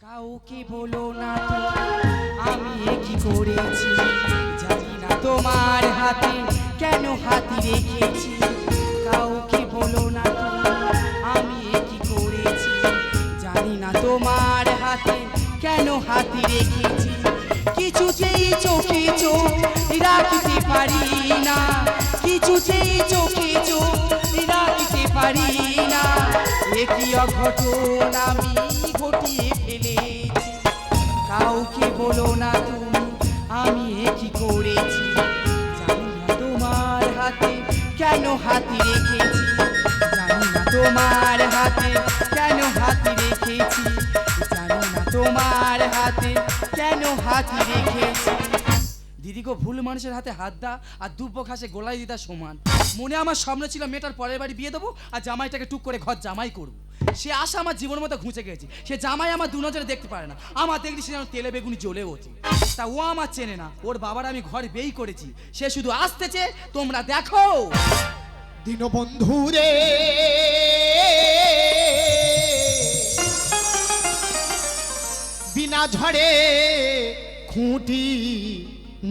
কাউকে বলো না তো আমি কি করেছি, জানি না তোমার হাতে কেন হাতি রেখেছি। কাউকে বলো না তো আমি কি করেছি, জানি না তোমার হাতে কেন হাতি রেখেছি। কিছুতেই চোখে চোখ রাখতে পারি না, কিছুতেই চোখে চোখ রাখতে পারি না। একই অঘটন আমি ঘটিয়ে ফেলেছি। কাউকে বলো না তুমি আমি কি করেছি, জানি না তোমার হাতে কেন হাতি রেখেছি, জানি না তোমার হাতে কেন হাতি রেখেছি, জানি না তোমার হাতে কেন হাতি রেখেছি। দিদি গো, ভুল মানুষের হাতে হাত দা আর দুব্বো ঘাসে গোলাই দিতা সমান। মনে আমার স্বপ্ন ছিল মেয়েটার পরের বাড়ি বিয়ে দেবো আর জামাইটাকে টুক করে ঘর জামাই করবো। সে আশা আমার জীবনের মতো ঘুঁচে গেছে। সে জামাই আমার দু নজরে দেখতে পারে না, আমার দেখলি সে যেন তেলে বেগুনি জ্বলে ওঠে। তা ও আমার চেনে না, ওর বাবার আমি ঘর বেই করেছি, সে শুধু আসতেছে, তোমরা দেখো। দীনবন্ধু রে বিনা ঝড়ে খুঁটি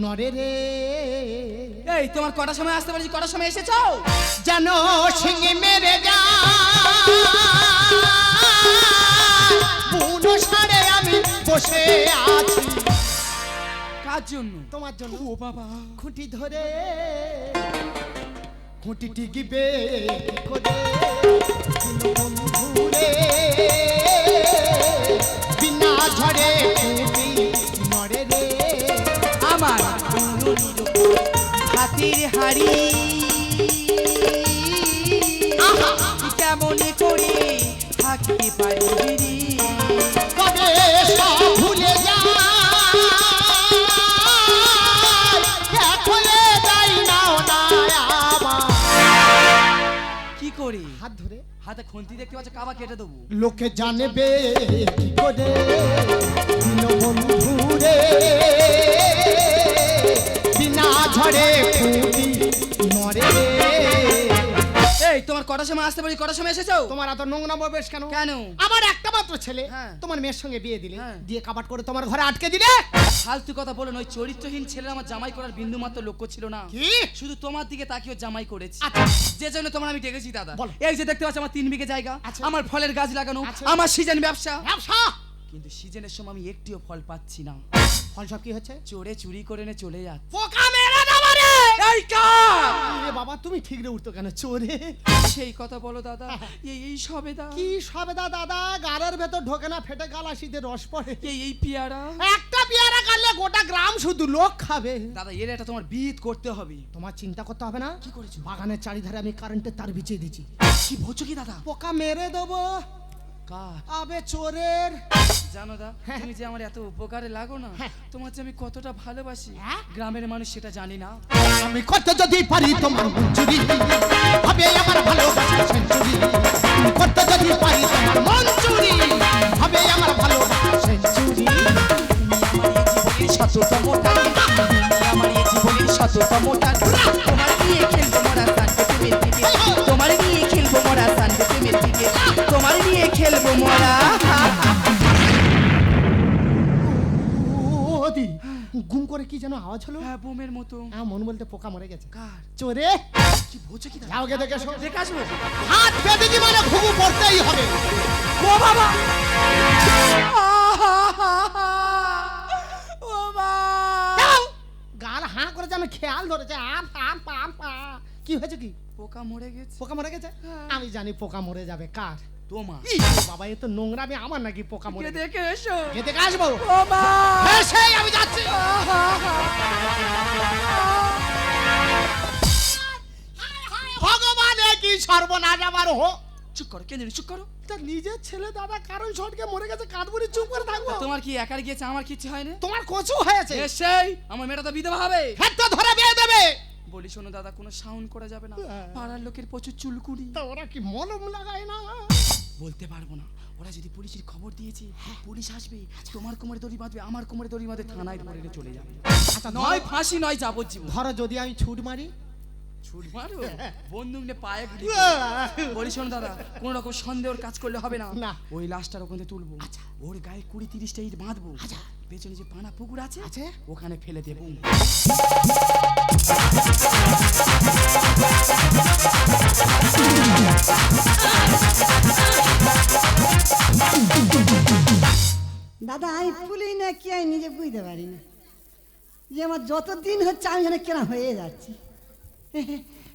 নরে রে। এই তোমার কটার সময় আসতে পারছি, কটার সময় এসেছো? যেন সিংহে মেরে যা বুনো সারে আমি বসে আছি। কার জন্য? তোমার জন্য। ও বাবা, খুঁটি ধরে খুঁটি টিকিবে কি করে দীনবন্ধু রে বিনা ঝড়ে খুঁটি নরে রে। আমার হাতির হাড়ি কেমন করে থাকতে পারি রে? কবে সব ভুলে যায় এখনে যাই নাও না আবার। কি করে? হাত ধরে হাতে খুন্তি দেখতে পাচ্ছ, কাবা কেটে দেবো। লোকে জানবে কি করে দীনবন্ধু রে বিনা ঝড়ে খুঁটি নরে রে। এই তোমার কটার সময় আসতে পারি, কটার সময় এসেছো? তোমার এত নোংরা বেশ কেন? কেন? আমার একটা মাত্র ছেলে, হ্যাঁ। তোমার মেয়ের সঙ্গে বিয়ে দিলে, হ্যাঁ। দিয়ে কাবাট করে তোমার ঘরে আটকে দিলে। ফালতু কথা বলে নয়, চরিত্রহীন ছেলে আমার জামাই করার বিন্দু মাত্র লক্ষ্য ছিল না। কি? শুধু তোমার দিকে তাকিয়ে জামাই করেছি। আচ্ছা। যে জন্য তোমার আমি ডেকেছি দাদা। বলো। এই যে দেখতে পাচ্ছ আমার 3 বিঘে জায়গা, আচ্ছা। আমার ফলের গাছ লাগানো, আচ্ছা। আমার সিজন ব্যবসা, ব্যবসা। কিন্তু সিজনের সময় আমি একটিও ফল পাচ্ছি না। ফল সব কি হচ্ছে? চোরে চুরি করে নে চলে যাচ্ছে। পোকা মেরে দেবো রে। এই কার? এ বাবা, তুমি ঠিক রে উঠতো কেন চোরে? সেই কথা বলো দাদা। এই সবেদা, কি সবেদা দাদা, গালের ভেতর ঢোকে না, ফেটে গালা শীতে রস পড়ে। এই পেয়ারা। একটা পেয়ারা কাটলে গোটা গ্রাম শুধু লোক খাবে। দাদা এর একটা তোমার বিহিত করতে হবে। তোমার চিন্তা করতে হবে না। কি করেছো? বাগানের চারিধারে আমি কারেন্টের তার বিছিয়ে দিচ্ছি। কি বলছো কি দাদা? পোকা মেরে দেবো। কার? আবে চোরের। জানো দা, হ্যাঁ। তুমি যে আমার এত উপকারে লাগো না, হ্যাঁ। তোমার যে আমি কতটা ভালোবাসি, হ্যাঁ? গ্রামের মানুষ সেটা জানি না। আমি কত যদি পারি তোমার মঞ্জুরি হবে আমার ভালোবাসা সেঞ্চুরি। কত যদি পারি তোমার মঞ্জুরি হবে আমার ভালোবাসা সেঞ্চুরি। শততম টাকা, আমার এই জীবনের শততম টাকা। তোমার নিয়ে খেলবো মোরা সানডে প্রেমের দিকে, তোমার নিয়ে খেলবো মোরা সানডে প্রেমের দিকে, তোমার নিয়ে খেলবো মোরা। ওদি গুম করে কি যেন আওয়াজ হলো? হ্যাঁ, বোমের মতো। হ্যাঁ, মন বলতে পোকা মরে গেছে। কার? চোরে। কি বলছো কি দাদা? যাও গে দেখে এসো। দেখে আসবো। হাত বেঁধে দি মানে ঘুঘু পড়তেই হবে। ও বাবা, ও মা। যাও। গাল হাঁ করে যেন খেয়াল ধরেছে। কি হয়েছে কি? পোকা মরে গেছে। পোকা মরে গেছে? হ্যাঁ। আমি জানি পোকা মরে যাবে। কার? তোমার। ই বাবা, এ তো নোংরা। আমি আমার নাকি পোকা মরে গিয়ে গেছে? দেখে এসো। গিয়ে দেখে আসবো। ও মা। হ্যাঁ, সেই আমি যাচ্ছি। ভগবান, এ কি সর্বনাশ আমার হো। চুপ করো, কেন চুপ করো। তা নিজের ছেলে দাদা কারণ শটকে মরে গেছে, কাঁদবুড়ি চুপ করে থাকবো? তোমার কি একার গিয়েছে, আমার কিছু হয়নি? তোমার কচু হয়েছে। সেই আমার মেয়েটা তো বিধবা হবে। হ্যাঁ, তো ধরে বিয়ে দেবে। বলি শোনো দাদা, কোনো সাউন্ড করা যাবে না, হ্যাঁ। পাড়ার লোকের প্রচুর চুলকুড়ি। তা ওরা কি মলম লাগায় না? বলতে পারবো না। ওরা যদি পুলিশের খবর দিয়েছে, পুলিশ আসবে, তোমার কোমরে দড়ি বাঁধবে, আমার কোমরে দড়ি বাঁধে থানায় ধরে চলে যাবে। আচ্ছা, নয় ফাঁসি নয় যাবজ্জীবন। ধরো যদি আমি ছুট মারি, ছুট মারো বন্দুক নিয়ে পায়ে গুলি বলি শোন দাদা কোন রকম সন্দেহের কাজ করলে হবে না না। ওই লাশটার ওখানে তুলবো আচ্ছা। ওর গায়ে 20-30টা ইট বাঁধবো আচ্ছা। পেছনে যে পানা পুকুর আছে আছে? ওখানে ফেলে দেবো দাদা আমি পুলিশ না কি আমি নিজে বুঝতে পারি না যে আমার যত দিন হচ্ছে আমি যেন কেনা হয়ে যাচ্ছি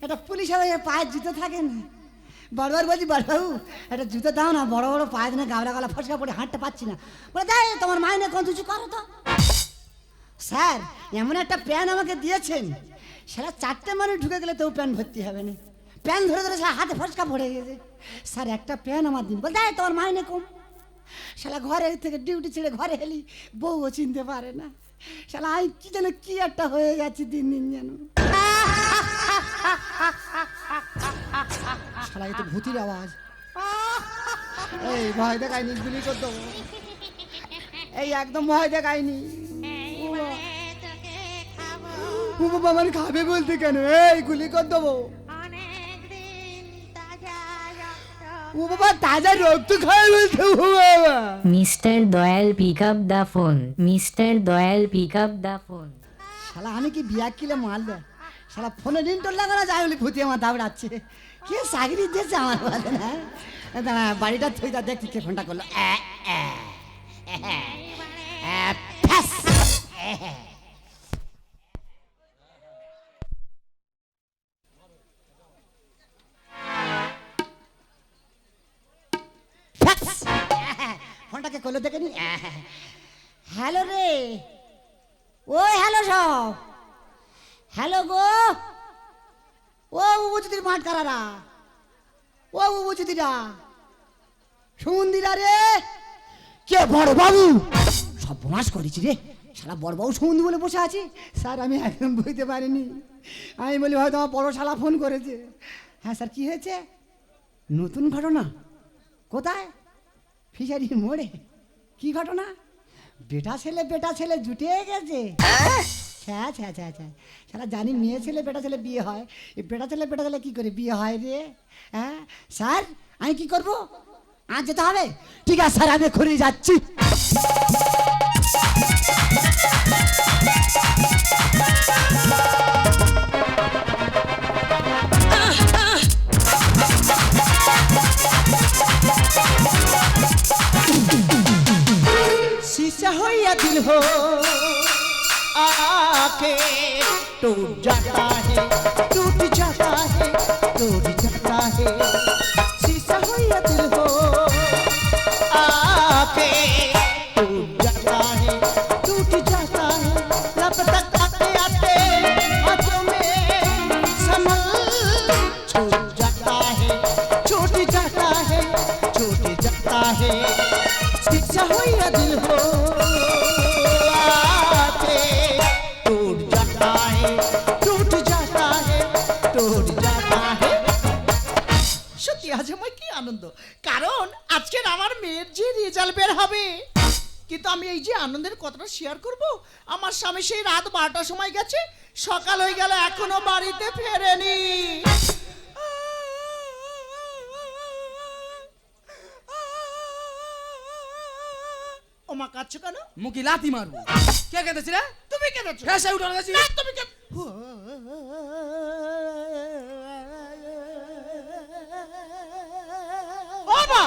একটা পুলিশ হবে পায়ের জুতো থাকে না বারবার বলছি বাবু একটা জুতো দাও না বড় বড় পায়ে দিনে গাবলা গালা ফসকা পড়ে হাঁটতে পারছি না বলে দেয় তোমার মাইনে কোন কিছু করো তো স্যার এমন একটা প্যান আমাকে দিয়েছেন সেটা 4টে মানুষ ঢুকে গেলে তেও প্যান ভর্তি হবে না প্যান ধরে ধরে সে হাতে ফসকা পড়ে গেছে স্যার একটা প্যান আমার দিন বলে দেয় তোমার মাইনে কম শালা ঘরে থেকে ডিউটি ছেড়ে ঘরে এলি বউও চিনতে পারে না শালা আমি কি যেন কি একটা হয়ে যাচ্ছে দিন দিন যেন শালা এই তো ভূতির আওয়াজ এই ভয় দেখায়নি গুলি করে দেবো এই একদম ভয় দেখায়নি ও বাবা মানে খাবে বলতে কেন এই গুলি করে দেবো ও বাবা তাজা রক্ত খায় বলতে ও বাবা Mr. Doyle, pick up the phone. Mr. Doyle, pick up the phone. শালা আমি কি বিয়া কিলে মারলে শালা ফোনে রিংটোন লাগানো যায় বলে ভূতি আমার দাবড়াচ্ছে কে চাকরি দিয়েছে আমার বলে না দাঁড়া বাড়িটা থইটা দেখছি কে ফোনটা করলো ফ্যাস। ফ্যাস। ফোনটাকে করলো দেখে নি হ্যালো রে ওই হ্যালো সব হ্যালো গো ও বুবুচুদির মাঠ কারারা ও বুবুচুদিরা সুমন্দিরা রে কে বড় বাবু সব বোনাস করেছি রে শালা বড় বাবু সুমন্দি বলে বসে আছি স্যার আমি একদম বুঝতে পারিনি আমি বলি হয়তো আমার বড় শালা ফোন করেছে হ্যাঁ স্যার কি হয়েছে নতুন ঘটনা কোথায় ফিশারির মোড়ে কি ঘটনা বেটা ছেলে জুটে গেছে হ্যাঁ হ্যাঁ হ্যাঁ হ্যাঁ সারা জানি মেয়ে ছেলে বেটা ছেলে বিয়ে হয় এই বেটা ছেলে কি করে বিয়ে হয় রে হ্যাঁ স্যার আমি কি করব আজ যেতে হবে ঠিক আছে স্যার আমি এক্ষুনি যাচ্ছি शीशा हो या दिल हो आके टूट जाता है टूट जाता है टूट जाता है शीशा हो या दिल हो आके टूट जाता है टूट जाता है लब तक आते आते हाथों में संभल छूट जाता है छूट जाता है छूट जाता है शीशा हो या दिल हो आके टूट जाता है टूट जाता है टूट जाता है সত্যি আজ আমার কি আনন্দ কারণ আজকে আমার মেয়ের যে রেজাল্ট বের হবে কিন্তু আমি এই যে আনন্দের কথাটা শেয়ার করব আমার স্বামী সেই রাত 12টার সময় গেছে সকাল হয়ে গেল এখনো বাড়িতে ফেরেনি ওমা কাচ্ছো কেন মুখে লাথি মারবো কে কেঁদেছি রে তুমি কেঁদেছো ফেসে উঠে গেছি না তুমি কে ও মা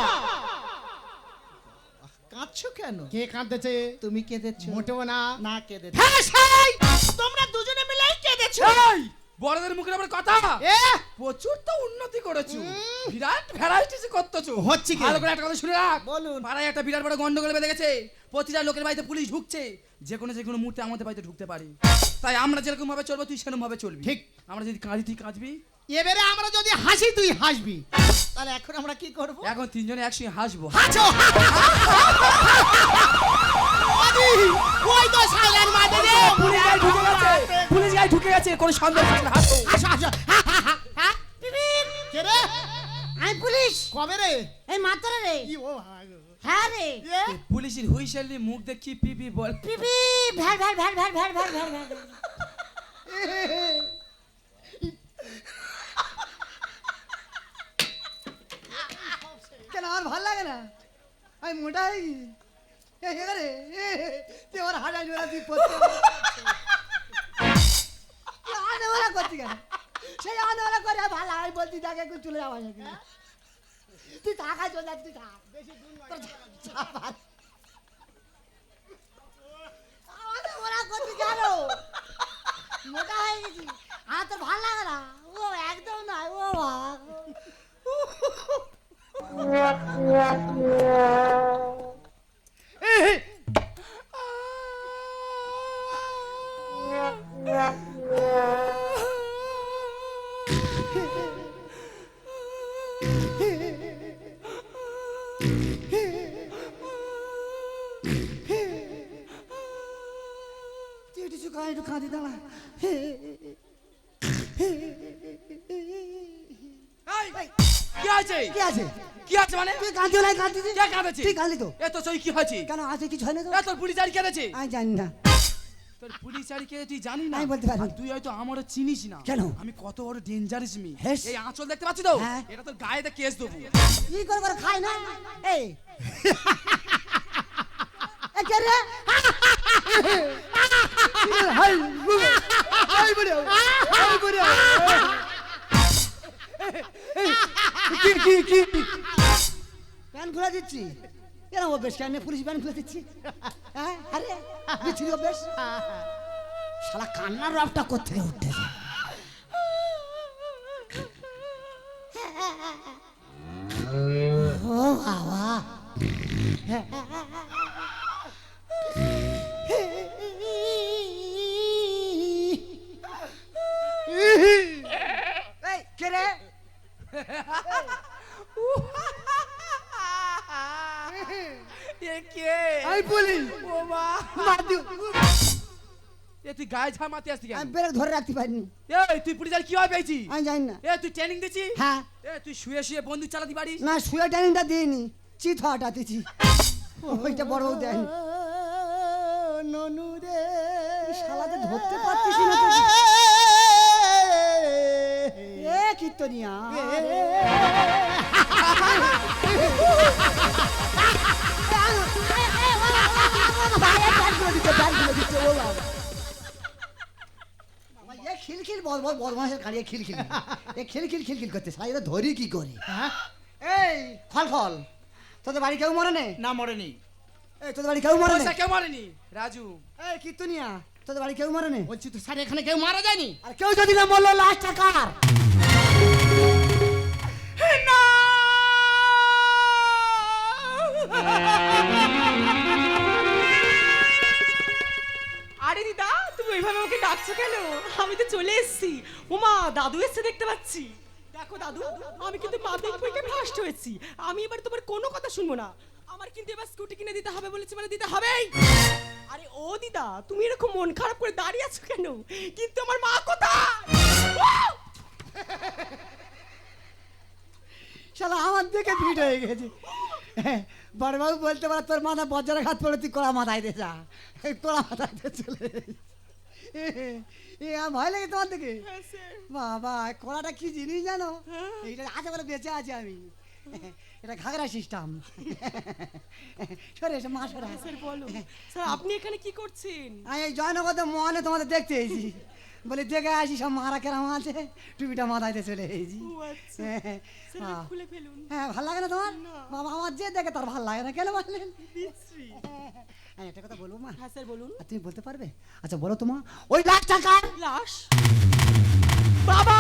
কাঁদছো কেন কে কাঁদতেছে তুমি কেঁদেছো মোটেও না না কেঁদেছো হ্যাঁ সেই তোমরা দুজনে মিলেই কেঁদেছো এই বড়দের মুখের আবার কথা এ প্রচুর তো উন্নতি করেছো বিরাট ভ্যারাইটিস করতেছো হচ্ছে কি? ভালো করে একটা কথা শুনে রাখ বলুন। পাড়ায় একটা বিরাট বড় গন্ডগোল বেঁধে গেছে প্রতিটা লোকের বাড়িতে পুলিশ ঢুকছে যে কোনো মুহূর্তে আমাদের বাড়িতে ঢুকতে পারে তাই আমরা যেরকম ভাবে চলবো তুই সেরকম ভাবে চলবি ঠিক। আমরা যদি কাঁদি তুই কাঁদবি এবারে আমরা যদি হাসি তুই হাসবি তাহলে এখন আমরা কি করব এখন তিনজনে একসঙ্গে হাসবো হাসো ওই তো সাইলেন্ট মারবে রে পুলিশ গায়ে ঢুকে গেছে কোনো সন্দেহ থাকলে হাসো হাসো হাসো কে রে আমি পুলিশ কবে রে এই মাত্র রে কি ও হ্যাঁ রে পুলিশের হুইসেল দিয়ে মুখ দেখি পিপি বল পিপি ভ্যাল ভ্যাল ভ্যাল ভ্যাল ভ্যাল ভ্যাল ভ্যাল ভ্যাল আমার ভালো লাগে না, আমি মোটা হয়ে গেছি। এবারে তুই আমার হাঁটা জোড়া তুই পড়তে আনেওয়ালা করছি কেন? সেই আনেওয়ালা করে আর ভালো লাগে, আমি বলছি তাকে একটু চলে যাওয়া যাবে। তুই থাকা চলে যা, তুই থাক, বেশি দূর নয়। ওরা করতে কেন? মোটা হয়ে গেছি, আমার তো ভালো লাগে না। ও একদম নয়, ও বাবা। তুই একটু কাঁদি দাঁড়া। কি আছে? কি আছে? কি আছে মানে? তুই কাঁদি নাই, কাঁদি কে কাঁদেছে? তুই কাঁদি তো। এ তো সই কি হয়েছে? কেন আছে কিছু হয় না তো? এ তোর পুলিশ চারি কেঁদেছে? আমি জানি না। তোর পুলিশ চারি কে তুই জানি না? আমি বলতে পারি না। আর তুই হয়তো আমারও চিনিস না। কেন? আমি কত বড় ডেঞ্জারাস মি। হেস। এই আঁচল দেখতে পাচ্ছি তো? হ্যাঁ। এটা তোর গায়েতে কেস দেবো। কি করে খাই না? এই এ কে রে? হাই হাই বড় হাই বড় কি প্যান খুলে দিচ্ছি। এরা অভ্যেস কেন পুলিশ প্যান খুলে দিচ্ছি? হ্যাঁ আরে দিচ্ছি অভ্যেস। শালা কান্নার রবটা কোথেকে উঠতেছে? ও বাবা, এই কে রে? এ কে? আমি বলি ও মা। মার দিও। এ তুই গায়ে ঝাড় মারতে আসতি কেন? আমি ব্রেক ধরে রাখতে পারিনি। এই তুই পুলিশ চারি কি হয় পেয়েছি? আমি জানি না। এ তুই ট্রেনিং দিচ্ছি? হ্যাঁ এ তুই শুয়ে শুয়ে বন্দুক চালাতে পারিস? না, শুয়ে ট্রেনিংটা দিইনি, চিত হটাতেছি। ওইটা বড় বউ দেয়নি। ননু রে শালাতে ধরতে পারতিস না তো। এ কীর্তনিয়া খিলখিল বদমাসের কাড়িয়ে খিলখিল এ খিলখিল খিলখিল করতে সারা ধরি কি করে? এই ফল ফল, তোদের বাড়ি কেউ মরে নে? না মরেনি। এই তোদের বাড়ি কেউ মরে নে? পয়সা কেউ মারেনি রাজু। এই কীর্তনিয়া, তোদের বাড়ি কেউ মরে নে? বলছি তো স্যার এখানে কেউ মারা যায়নি। আর কেউ যদি না মরলো লাশটা কার? আরে দিদা, তুমি ওইভাবে আমাকে ডাকছো কেন? আমি তো চলে এসেছি। ওমা, দাদু এসে দেখতে পাচ্ছি। দেখো দাদু, আমি কিন্তু মাধ্যমিক পরীক্ষায় ফার্স্ট হয়েছি। আমি এবার তোমার কোনো কথা শুনবো না। আমার কিন্তু এবার স্কুটি কিনে দিতে হবে বলেছে, মানে দিতে হবেই। আরে ও দিদা, তুমি এরকম মন খারাপ করে দাঁড়িয়ে আছো কেন? কিন্তু আমার মা কোথায়? শালা আমার দেখে ভিড় হয়ে গেছে। বড়বাবু বলতে পারে তোর মাথা বজ্রের ঘাত পড়ে তুই কোড়া মাথায় দে যা, কোড়া মাথায় দে চলে। ভয় লাগে তোমার থেকে? বাবা, কোড়াটা কি জিনিস জানো? এইটা আছে বলে বেঁচে আছি আমি। এটা ঘাগরা সিস্টেম। সরে এসে মা সরে। স্যার বলো, স্যার আপনি এখানে কি করছেন? আমি এই জয়নগর মহলে তোমাদের দেখতে এসেছি, বলে দেখে আসি সব মারা কেরাম আছে, টুপিটা মাথায় দিয়ে চলে এসেছি। ও আচ্ছা, স্যার খুলে ফেলুন। হ্যাঁ, ভাল লাগে না তোমার? বাবা, আমার যে দেখে তার ভাল লাগে না, কেন বললেন? বিশ্রী। হ্যাঁ, একটা কথা বলবো মা? হ্যাঁ স্যার বলুন। আর তুমি বলতে পারবে? আচ্ছা বলো তোমা, ওই লাশটা কার? লাশ? বাবা!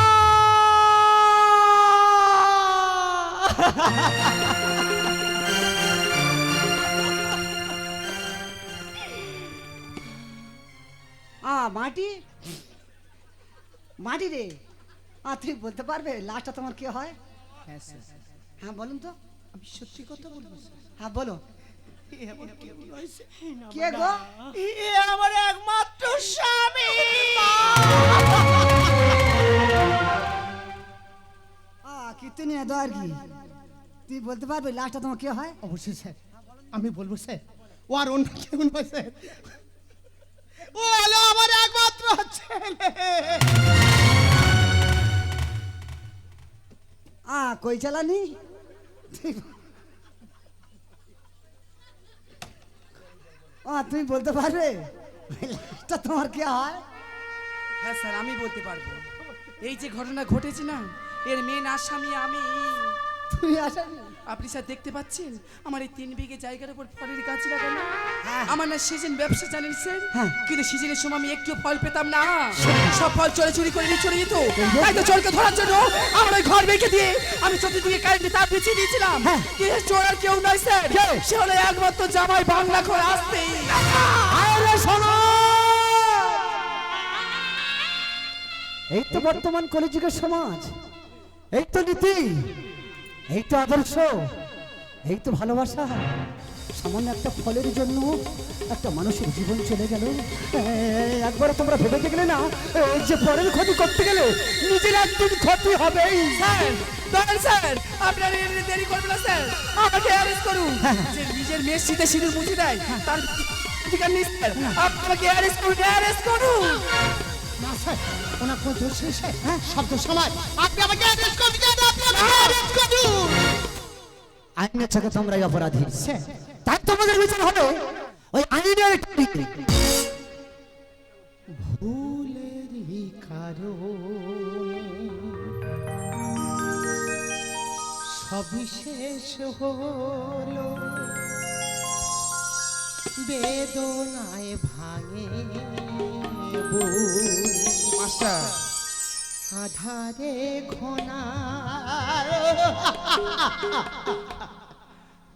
মাটি মাটি রে। তুমি বলতে পারবে লাশটা তোমার কি হয়? হ্যাঁ বলুন তো। আমি সত্যি কথা বলবো স্যার। হ্যাঁ বলো। এই না, কে গো? এ আমার একমাত্র স্বামী। কীর্তনী দয়ার কি তুই বলতে পারবে লাশটা তোমার কি হয়? অবশ্যই স্যার, আমি বলবো স্যার। ও আর অন্য কেউ নয় স্যার, ও হলো আমার একমাত্র ছেলে। কই চালানি? তুমি বলতে পারবে এটা তোমার কি হয়? হ্যাঁ স্যার, আমি বলতে পারবো। এই যে ঘটনা ঘটেছে না, এর মেন আসামি আমি। তুমি আসামি? আপনি স্যার দেখতে পাচ্ছেন আমার এই 3 বিঘে জায়গার উপর ফলের গাছ লাগানো। হ্যাঁ। আমার না সিজন ব্যবসা জানেন স্যার, হ্যাঁ। কিন্তু সিজনের সময় আমি একটু ফল পেতাম না, সব ফল চুরি করে নিয়ে চলে যেত। তাই তো চোরকে ধরার জন্য আমার ওই ঘর বেঁকে দিয়ে আমি চতুর্দিকে কারেন্টে তার বিছিয়ে দিয়েছিলাম। হ্যাঁ। কিন্তু চোর আর কেউ নয় স্যার, সে হলো একমাত্র জামাই বাংলা ঘর আসতে। আরে শোনো, এই তো বর্তমান কলিযুগের সমাজ, এই তো নীতি, এই তো আদর্শ, এই তো ভালোবাসা। সামান্য একটা ফলের জন্য একটা মানুষের জীবন চলে গেল। একবার তোমরা ভেবে দেখলে না, এই যে পরের ক্ষতি করতে গেলে নিজের একদিন ক্ষতি হবেই। স্যার দয়াল স্যার, আপনার দেরি করবেন না স্যার, আমাকে অ্যারেস্ট করুন। যে নিজের মেয়ের শীতে সিঁদুর মুছে দেয় তার ঠিকানা নেই স্যার, আপনাকে অ্যারেস্ট করুন, অ্যারেস্ট করুন। না স্যার, ওনার কোনো দোষ নেই স্যার। হ্যাঁ, শব্দ সমাজ। আপনি আমাকে অ্যারেস্ট করুন, আপনি আমাকে অ্যারেস্ট করুন। আইনের চোখে তোমরাই অপরাধী, স্যার, তাই তোমাদের বিচার হবে ওই আইনের ভিত্তিতে। ভুলেরই কারণে সবিশেষ হলো, বেদনায় ভাঙে বুক, মাস্টার আধারে ঘনা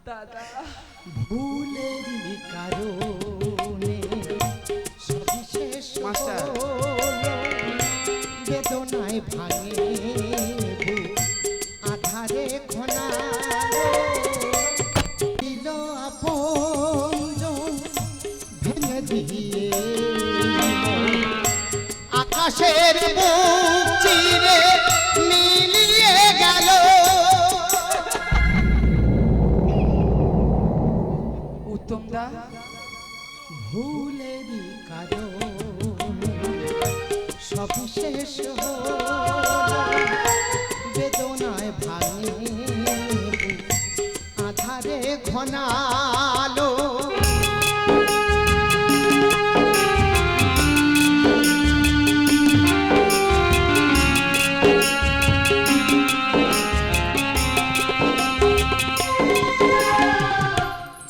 দাদা, ভুলেরই কারণে সবিশেষ মাস্টার। হলো, বেদনায় ভাঙে বুক, আধারে ঘনা দিল আপনজন ভেঙে দিয়ে আকাশের বুক চিরে মিলিয়ে গেল। উত্তম দা, ভুলেরই কারণে সবিশেষ হলো, বেদনায় ভাঙে আধারে ঘনালো।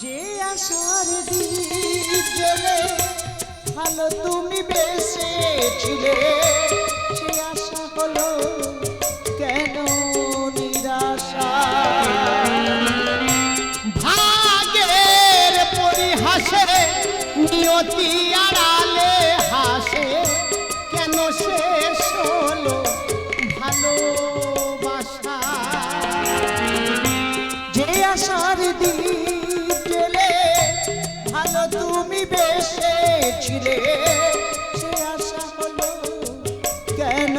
যে আশার দ্বীপ জেলে ভালো তুমি বেসেছিলে, সে আশা হলো কেন নিরাশা। ভাগের পরিহাসে নিয়তি আড়ালে হাসে, কেন শেষ হলো ভালোবাসা। যে আশার দ্বীপ জেলে ভালো তুমি বেসেছিলে, সে আশা হলো কেন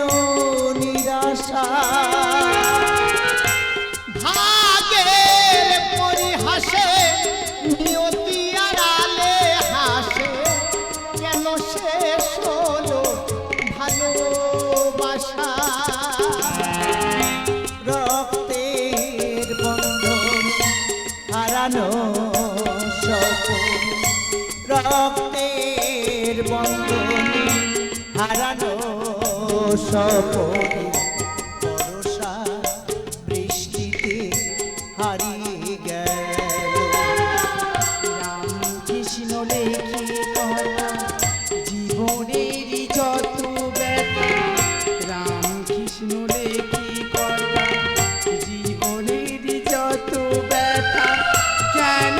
নিরাশা। ভাগের পরিহাসে নিয়তি আড়ালে হাসে, কেন শেষ হলো ভালোবাসা। রক্তের বন্ধন হারানো স্বপন, রক্তের বন্ধন হারানো স্বপন, বর্ষা বৃষ্টিতে হারিয়ে গেল। রাম কৃষ্ণ লেখি কথা জীবনেরই যত ব্যথা, রাম কৃষ্ণ লেখি কথা জীবনেরই যত ব্যথা, কেন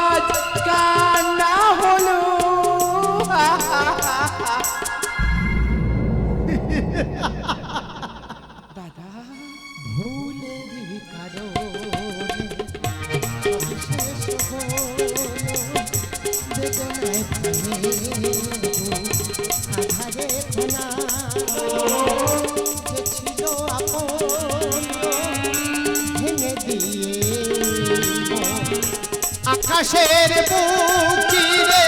আজ কান্না হলো। দাদা, ভুলেরই কারণে সবিশেষ হলো, বেদনায় ভাঙে আধারে ঘনা। যে ছিল আপন ভেঙে দিয়ে আকাশের বুক চিরে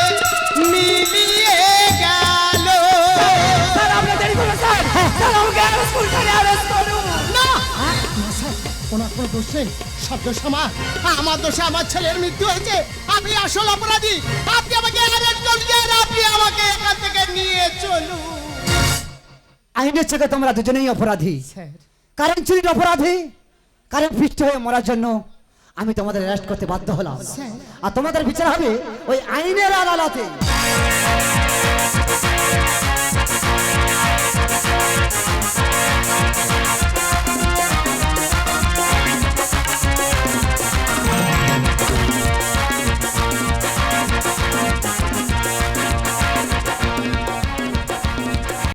মিলিয়ে গেল। স্যার আপনি দেরি করবেন স্যার, স্যার আমাকে অ্যারেস্ট করুন, স্যার অ্যারেস্ট করুন। না, না স্যার, ওনার কোনো দোষ নেই। সব দোষ আমার দোষে আমার ছেলের মৃত্যু হয়েছে। আপনি আসল অপরাধী। আপনি আমাকে অ্যারেস্ট করছেন, আপনি আমাকে এখান থেকে নিয়ে চলুন। আইনের চোখে তোমরা দুজনেই অপরাধী। কারণ চুরির অপরাধী, কারণ পিষ্ট হয়ে মরার জন্য আমি তোমাদের অ্যারেস্ট করতে বাধ্য হলাম। আর তোমাদের বিচার হবে ওই আইনের আদালতে।